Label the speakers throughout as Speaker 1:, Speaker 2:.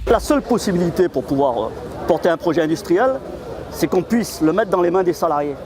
Speaker 1: La seule possibilité pour pouvoir porter un projet industriel, c'est qu'on puisse le mettre dans les mains des salariés.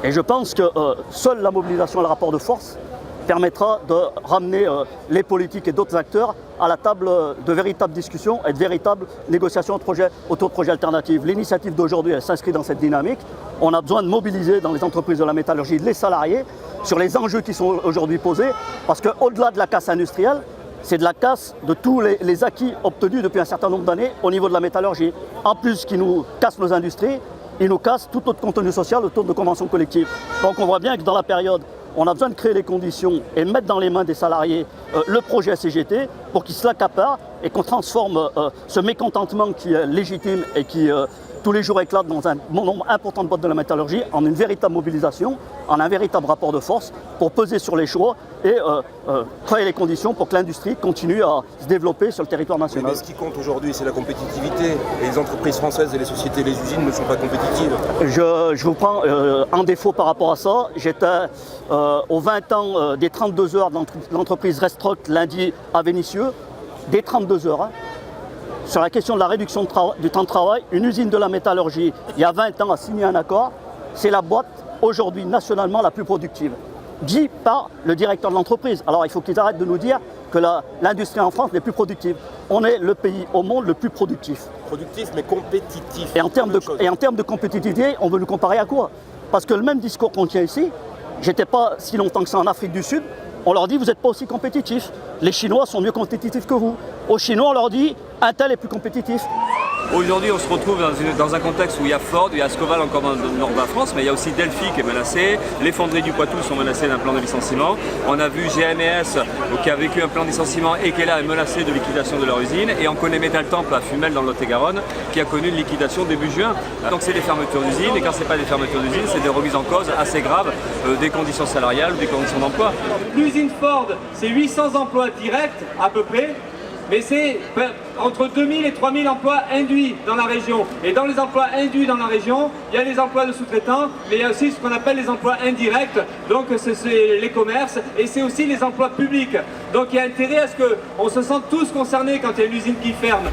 Speaker 1: Et je pense que seule la mobilisation et le rapport de force permettra de ramener les politiques et d'autres acteurs à la table de véritables discussions et de véritables négociations autour de projets alternatifs. L'initiative d'aujourd'hui, elle s'inscrit dans cette dynamique. On a besoin de mobiliser dans les entreprises de la métallurgie les salariés sur les enjeux qui sont aujourd'hui posés, parce qu'au-delà de la casse industrielle, c'est de la casse de tous les acquis obtenus depuis un certain nombre d'années au niveau de la métallurgie. En plus, qui nous casse nos industries, il nous casse tout autre contenu social autour de conventions collectives. Donc on voit bien que dans la période, on a besoin de créer les conditions et de mettre dans les mains des salariés le projet CGT pour qu'ils se l'accaparent et qu'on transforme ce mécontentement qui est légitime et qui tous les jours éclate dans un nombre important de boîtes de la métallurgie en une véritable mobilisation, en un véritable rapport de force pour peser sur les choix et créer les conditions pour que l'industrie continue à se développer sur le territoire national.
Speaker 2: Mais ce qui compte aujourd'hui, c'est la compétitivité. Et les entreprises françaises et les sociétés, les usines ne sont pas compétitives.
Speaker 1: Je vous prends en défaut par rapport à ça. J'étais aux 20 ans des 32 heures de l'entreprise Restrock lundi à Vénissieux. Des 32 heures. Hein. Sur la question de la réduction du temps de travail, une usine de la métallurgie, il y a 20 ans, a signé un accord. C'est la boîte aujourd'hui nationalement la plus productive, dit par le directeur de l'entreprise. Alors il faut qu'ils arrêtent de nous dire que l'industrie en France n'est plus productive. On est le pays au monde le plus productif.
Speaker 2: Productif mais compétitif.
Speaker 1: Et en termes de compétitivité, on veut nous comparer à quoi? Parce que le même discours qu'on tient ici, j'étais pas si longtemps que ça en Afrique du Sud, on leur dit vous n'êtes pas aussi compétitifs. Les Chinois sont mieux compétitifs que vous. Aux Chinois, on leur dit Intel est plus compétitif.
Speaker 3: Aujourd'hui, on se retrouve dans un contexte où il y a Ford, il y a Ascoval encore dans le nord de la France, mais il y a aussi Delphi qui est menacé, les fonderies du Poitou sont menacées d'un plan de licenciement. On a vu GMS qui a vécu un plan de licenciement et qui est là est menacé de liquidation de leur usine. Et on connaît Metal Temple à Fumel dans le Lot-et-Garonne qui a connu une liquidation début juin. Donc c'est des fermetures d'usines et quand ce n'est pas des fermetures d'usines, c'est des remises en cause assez graves des conditions salariales ou des conditions d'emploi.
Speaker 4: L'usine Ford, c'est 800 emplois directs à peu près. Mais c'est entre 2000 et 3000 emplois induits dans la région. Et dans les emplois induits dans la région, il y a les emplois de sous-traitants, mais il y a aussi ce qu'on appelle les emplois indirects. Donc c'est les commerces et c'est aussi les emplois publics. Donc il y a intérêt à ce qu'on se sente tous concernés quand il y a une usine qui ferme.